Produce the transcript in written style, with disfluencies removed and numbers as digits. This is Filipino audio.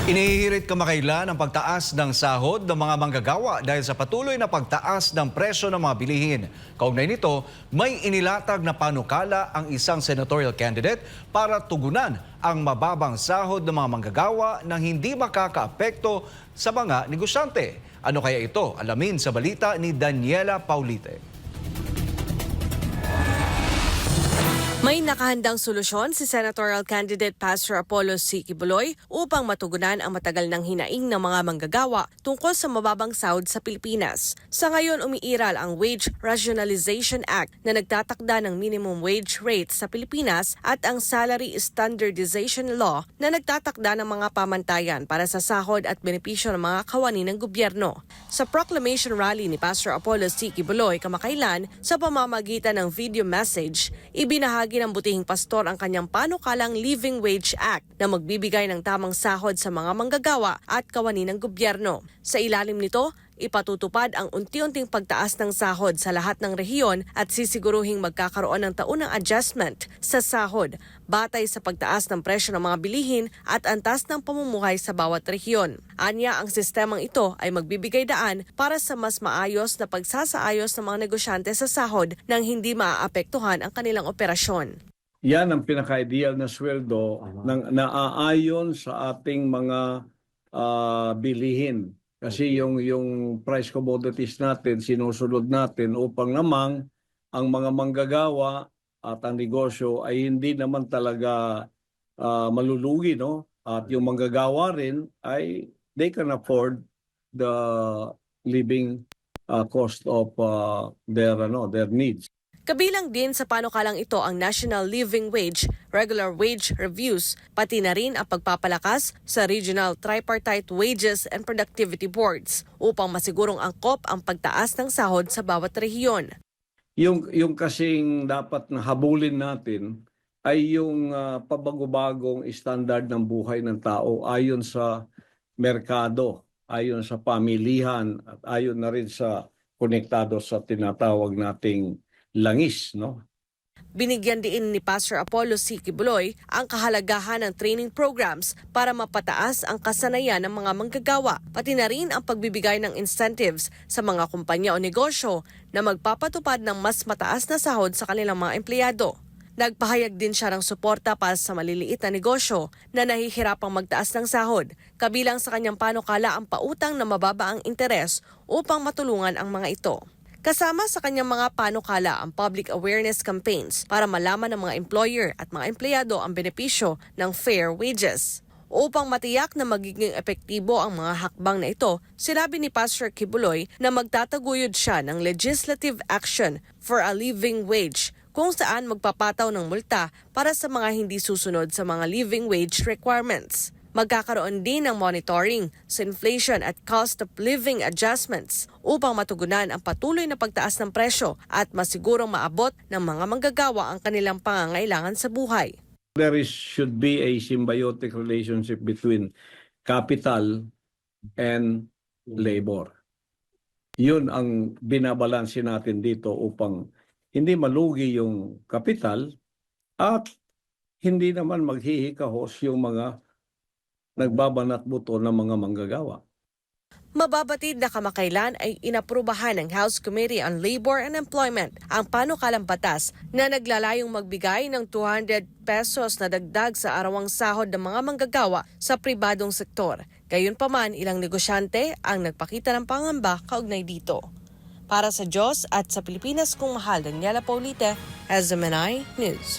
Inihirit kamakailan ang pagtaas ng sahod ng mga manggagawa dahil sa patuloy na pagtaas ng presyo ng mga bilihin. Kaugnay nito, may inilatag na panukala ang isang senatorial candidate para tugunan ang mababang sahod ng mga manggagawa nang hindi makakaapekto sa mga negosyante. Ano kaya ito? Alamin sa balita ni Daniela Paulite. May nakahandang solusyon si senatorial candidate Pastor Apollo C. Quiboloy upang matugunan ang matagal ng hinaing ng mga manggagawa tungkol sa mababang sahod sa Pilipinas. Sa ngayon, umiiral ang Wage Rationalization Act na nagtatakda ng minimum wage rate sa Pilipinas at ang Salary Standardization Law na nagtatakda ng mga pamantayan para sa sahod at benepisyo ng mga kawani ng gobyerno. Sa proclamation rally ni Pastor Apollo C. Quiboloy kamakailan sa pamamagitan ng video message, ibinahagi ng butihing pastor ang kanyang panukalang Living Wage Act na magbibigay ng tamang sahod sa mga manggagawa at kawani ng gobyerno. Sa ilalim nito, ipatutupad ang unti-unting pagtaas ng sahod sa lahat ng rehiyon at sisiguruhing magkakaroon ng taunang adjustment sa sahod batay sa pagtaas ng presyo ng mga bilihin at antas ng pamumuhay sa bawat rehiyon. Anya, ang sistemang ito ay magbibigay daan para sa mas maayos na pagsasaayos ng mga negosyante sa sahod nang hindi maaapektuhan ang kanilang operasyon. Yan ang pinaka-ideal na sweldo ng naaayon sa ating mga bilihin. Kasi yung price commodities natin, sinusunod natin upang namang ang mga manggagawa at ang negosyo ay hindi naman talaga malulugi, no? At yung manggagawa rin ay they can afford the living cost of their needs. Kabilang din sa panukalang ito ang National Living Wage, Regular Wage Reviews, pati na rin ang pagpapalakas sa Regional Tripartite Wages and Productivity Boards upang masigurong angkop ang pagtaas ng sahod sa bawat rehiyon. Yung kasing dapat na habulin natin ay yung pabago-bagong standard ng buhay ng tao ayon sa merkado, ayon sa pamilihan, at ayon na rin sa konektado sa tinatawag nating langis, no? Binigyan din ni Pastor Apollo C. Quiboloy ang kahalagahan ng training programs para mapataas ang kasanayan ng mga manggagawa, pati na rin ang pagbibigay ng incentives sa mga kumpanya o negosyo na magpapatupad ng mas mataas na sahod sa kanilang mga empleyado. Nagpahayag din siya ng suporta para sa maliliit na negosyo na nahihirapang magtaas ng sahod, kabilang sa kanyang panukala ang pautang na mababa ang interes upang matulungan ang mga ito. Kasama sa kanyang mga panukala ang public awareness campaigns para malaman ng mga employer at mga empleyado ang benepisyo ng fair wages. Upang matiyak na magiging epektibo ang mga hakbang na ito, sinabi ni Pastor Quiboloy na magtataguyod siya ng legislative action for a living wage kung saan magpapataw ng multa para sa mga hindi susunod sa mga living wage requirements. Magkakaroon din ng monitoring sa inflation at cost of living adjustments upang matugunan ang patuloy na pagtaas ng presyo at masigurong maabot ng mga manggagawa ang kanilang pangangailangan sa buhay. Should be a symbiotic relationship between capital and labor. Yun ang binabalanse natin dito upang hindi malugi yung kapital at hindi naman maghihikahos yung mga nagbabanat buto ng mga manggagawa. Mababatid na kamakailan ay inaprubahan ng House Committee on Labor and Employment ang panukalang batas na naglalayong magbigay ng 200 pesos na dagdag sa arawang sahod ng mga manggagawa sa pribadong sektor. Gayunpaman, ilang negosyante ang nagpakita ng pangamba kaugnay dito. Para sa Diyos at sa Pilipinas kong mahal, Daniela Paulite, SMNI News.